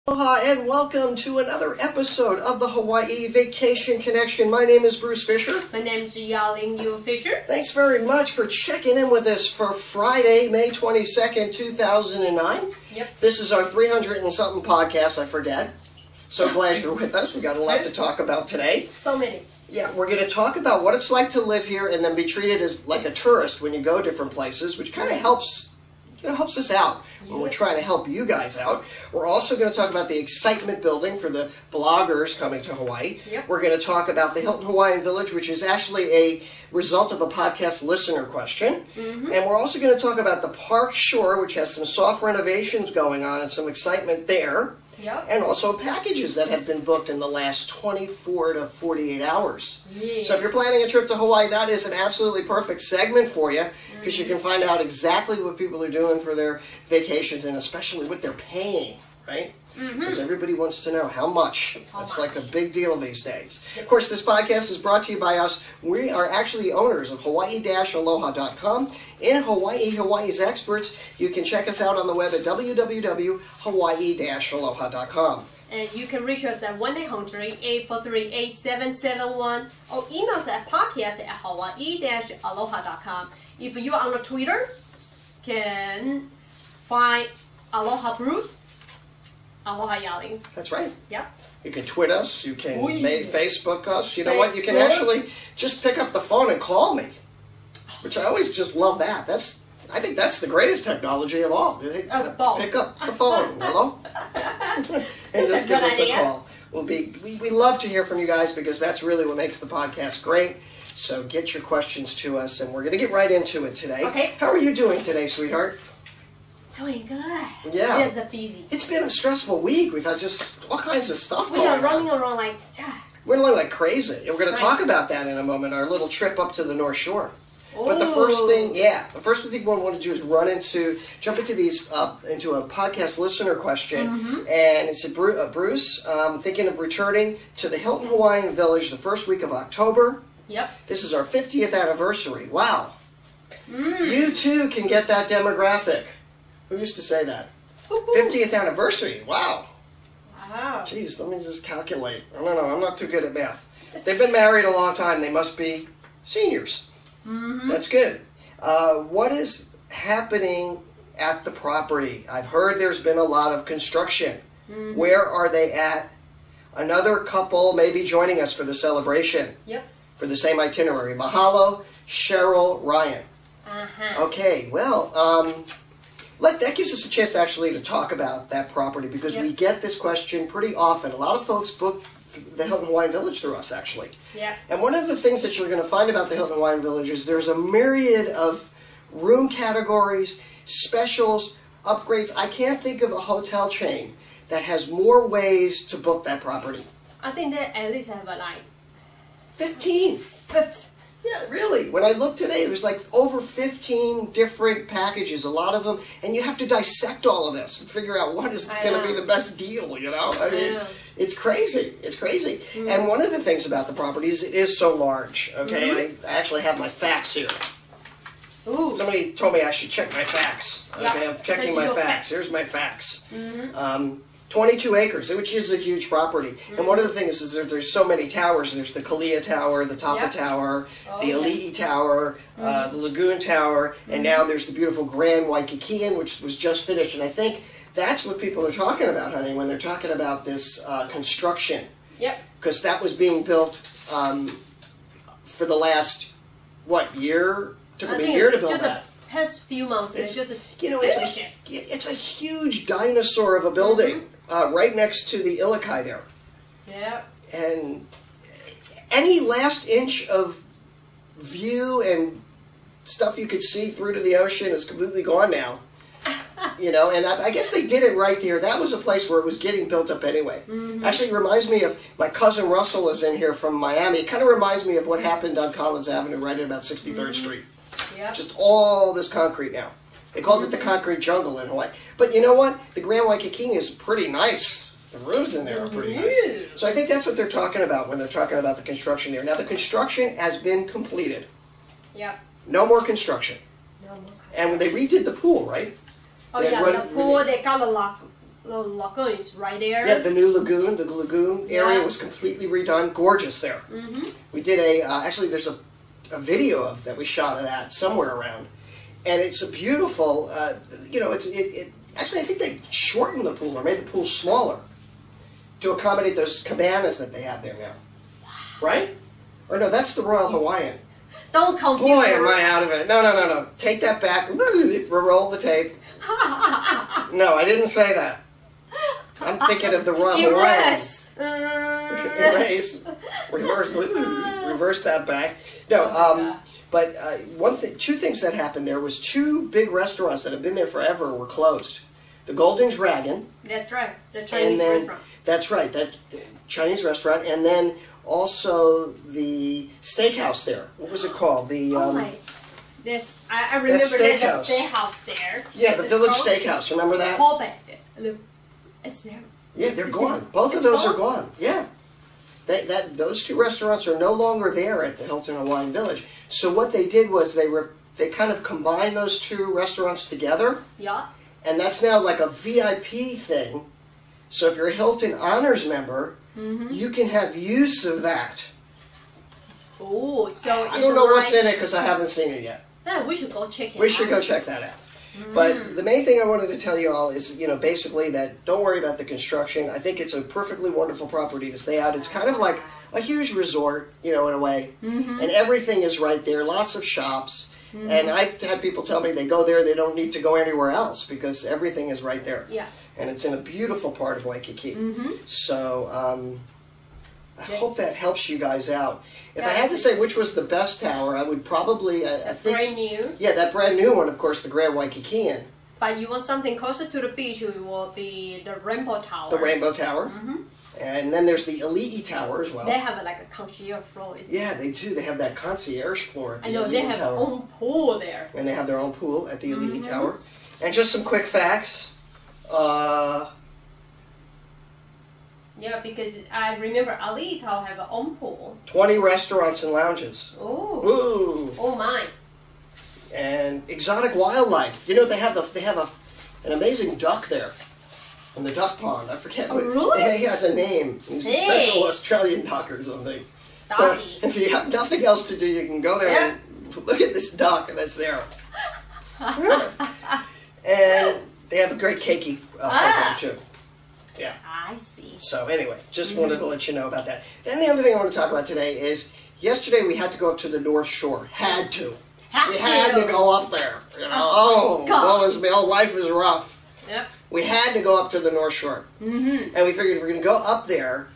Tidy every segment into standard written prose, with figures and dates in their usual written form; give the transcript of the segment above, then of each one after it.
Aloha and welcome to another episode of the Hawaii Vacation Connection. My name is Bruce Fisher. My name is Yaling Yu Fisher. Thanks very much for checking in with us for Friday, May 22nd, 2009. Yep. This is our 300 and something podcast, I forget. So glad you're with us. We got a lot to talk about today. So many. Yeah, we're going to talk about what it's like to live here and then be treated as like a tourist when you go different places, which kind of helps us out when we're trying to help you guys out. We're also going to talk about the excitement building for the bloggers coming to Hawaii. Yep. We're going to talk about the Hilton Hawaiian Village, which is actually a result of a podcast listener question. And we're also going to talk about the Park Shore, which has some soft renovations going on and some excitement there. Yep. And also packages that have been booked in the last 24 to 48 hours. Yeah. So if you're planning a trip to Hawaii, that is an absolutely perfect segment for you, because you can find out exactly what people are doing for their vacations and especially what they're paying, right? Because everybody wants to know how much. It's like a big deal these days. Of course, this podcast is brought to you by us. We are actually the owners of Hawaii-Aloha.com and Hawaii's experts. You can check us out on the web at www.hawaii-aloha.com. And you can reach us at 1-800-843-8771 or email us at podcast@hawaii-aloha.com. If you are on Twitter, can find Aloha Bruce, Aloha Yaling. That's right. Yep. You can tweet us. You can yeah. Facebook us. You know what? You can actually just pick up the phone and call me, which I always just love that. I think that's the greatest technology of all. Pick up the phone, hello, and just give us a call. We love to hear from you guys because that's really what makes the podcast great. So get your questions to us, and we're going to get right into it today. Okay. How are you doing today, sweetheart? Doing good. Yeah. It's busy. It's been a stressful week. We've had just all kinds of stuff going on. We are running around like... We're running like crazy. And we're going to talk about that in a moment, our little trip up to the North Shore. Ooh. But the first thing we want to do is jump into a podcast listener question. And it's Bruce, thinking of returning to the Hilton Hawaiian Village the first week of October. Yep. This is our 50th anniversary. Wow. You too can get that demographic. Who used to say that? 50th anniversry. Wow. Wow. Jeez, let me just calculate. I don't know. I'm not too good at math. They've been married a long time. They must be seniors. That's good. What is happening at the property? I've heard there's been a lot of construction. Where are they at? Another couple may be joining us for the celebration. Yep. For the same itinerary. Mahalo, Cheryl, Ryan. Okay, well, that gives us a chance to talk about that property because we get this question pretty often. A lot of folks book the Hilton Hawaiian Village through us, actually. Yeah. And one of the things that you're going to find about the Hilton Hawaiian Village is there's a myriad of room categories, specials, upgrades. I can't think of a hotel chain that has more ways to book that property. I think that at least have 15. Yeah, really. When I looked today, there's like over 15 different packages, a lot of them, and you have to dissect all of this and figure out what is going to be the best deal, you know? I mean, it's crazy. It's crazy. And one of the things about the property is it is so large, okay? I actually have my facts here. Ooh. Somebody told me I should check my facts. Okay, I'm checking my facts. Here's my facts. 22 acres, which is a huge property. And one of the things is there's so many towers. There's the Kalia Tower, the Tapa Tower, the Ali'i Tower, the Lagoon Tower, and now there's the beautiful Grand Waikikian, which was just finished. And I think that's what people are talking about, honey, when they're talking about this construction. Yep. Because that was being built for the last, year? Took a year to build that. Past few months, it's just it's a huge dinosaur of a building right next to the Ilikai there. Yeah. And any last inch of view and stuff you could see through to the ocean is completely gone now. You know, and I guess they did it right there. That was a place where it was getting built up anyway. Actually, it reminds me of, my cousin Russell is in here from Miami. It kind of reminds me of what happened on Collins Avenue right at about 63rd Street. Yep. Just all this concrete now. They called it the concrete jungle in Hawaii. But you know what? The Grand Waikiki is pretty nice. The rooms in there are pretty nice. So I think that's what they're talking about when they're talking about the construction there. Now, the construction has been completed. Yep. No more construction. No more. And when they redid the pool, right? Oh, yeah, the pool, they got a lock. the lagoon is right there. Yeah, the new lagoon, the lagoon area was completely redone. Gorgeous there. We did actually there's a video of that we shot of that somewhere around. And it's a beautiful, actually I think they shortened the pool or made the pool smaller to accommodate those cabanas that they have there now. Wow. Right? Or no, that's the Royal Hawaiian. Don't confuse Boy, am I out of it. No. Take that back. Roll the tape. No, I didn't say that. I'm thinking of the Royal Hawaiian. Erase. Reverse that back. No, but two things that happened there was two big restaurants that have been there forever were closed. The Golden Dragon. That's right. The Chinese restaurant. That's right. That Chinese restaurant, and then also the steakhouse there. What was it called? The This I remember there's a steakhouse there. Yeah, the Village Steakhouse. Remember that? Look, it's there. Yeah, they're gone. Both of those are gone. Yeah. Those two restaurants are no longer there at the Hilton Hawaiian Village. So what they did was they kind of combined those two restaurants together. Yeah. And that's now like a VIP thing. So if you're a Hilton Honors member, you can have use of that. Oh, so I don't know what's in it because I haven't seen it yet. Yeah, we should go check it out. We should go check that out. But the main thing I wanted to tell you all is, basically that don't worry about the construction. I think it's a perfectly wonderful property to stay out. It's kind of like a huge resort, in a way. And everything is right there, lots of shops. And I've had people tell me they go there, they don't need to go anywhere else because everything is right there. Yeah. And it's in a beautiful part of Waikiki. So I hope that helps you guys out. If I had to say which was the best tower, I would probably... I think, brand new. Yeah, that brand new one, of course, the Grand Waikikian. But you want something closer to the beach, it will be the Rainbow Tower. The Rainbow Tower. And then there's the Ali'i Tower as well. They have like a concierge floor. Yeah, they do. They have that concierge floor at the Ali'i Tower. I know, they have their own pool there. And they have their own pool at the Ali'i Tower. And just some quick facts. Yeah, because I remember Ali'i Tower have their own pool. 20 restaurants and lounges. Oh. Ooh. Oh my. And exotic wildlife. They have an amazing duck there. In the duck pond. I forget. Oh, really? He has a name. He's a special Australian duck or something. So if you have nothing else to do, you can go there and look at this duck that's there. And they have a great keiki program too. Yeah. I see. So anyway, just wanted to let you know about that. Then the other thing I want to talk about today is yesterday we had to go up to the North Shore. Had to. We had to go up there. Life is rough. Yep. We had to go up to the North Shore. And we figured if we're going to go up there,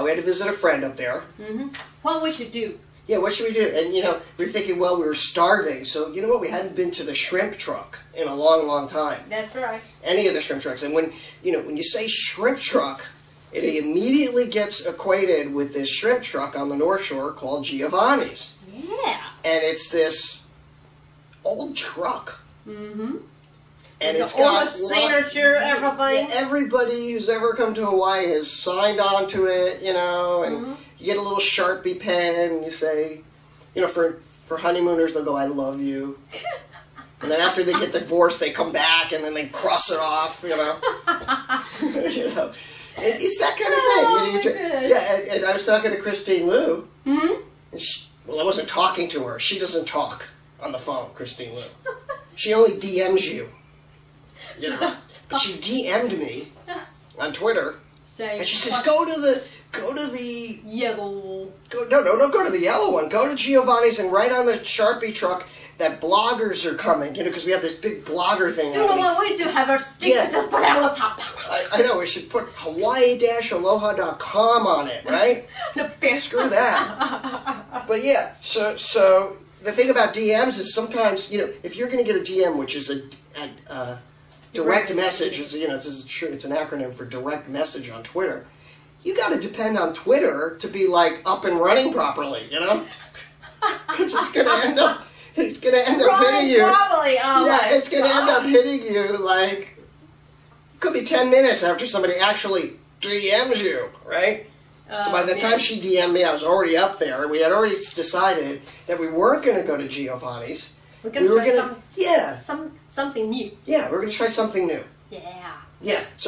we had to visit a friend up there. What we should do? Yeah, what should we do? And, we were thinking, well, we were starving. So, you know what? We hadn't been to the shrimp truck in a long, long time. That's right. Any of the shrimp trucks. And when you say shrimp truck, it immediately gets equated with this shrimp truck on the North Shore called Giovanni's. Yeah. And it's this old truck. And it's got signature, everything. Everybody who's ever come to Hawaii has signed on to it, and you get a little Sharpie pen, and you say, for honeymooners, they'll go, I love you. And then after they get divorced, they come back, and then they cross it off, It's that kind of thing. And I was talking to Christine Liu. And I wasn't talking to her. She doesn't talk on the phone, Christine Liu. She only DMs you. But she DM'd me on Twitter, and she says, "Go to the yellow. Go to the yellow one. Go to Giovanni's and write on the Sharpie truck that bloggers are coming. Because we have this big blogger thing. We do have our stick to put on the top. I know we should put Hawaii-aloha.com on it, right? Screw that. But yeah, so the thing about DMs is sometimes if you're going to get a DM, which is a direct message, it's an acronym for direct message on Twitter. You got to depend on Twitter to be like up and running properly, because it's going to end up hitting you. It's going to end up hitting you like could be 10 minutes after somebody actually DMs you, right? So by the time she DM'd me, I was already up there. We had already decided that we weren't going to go to Giovanni's. We're going to try something new. Yeah. Yeah, we're going to try something new. Yeah. Yeah. So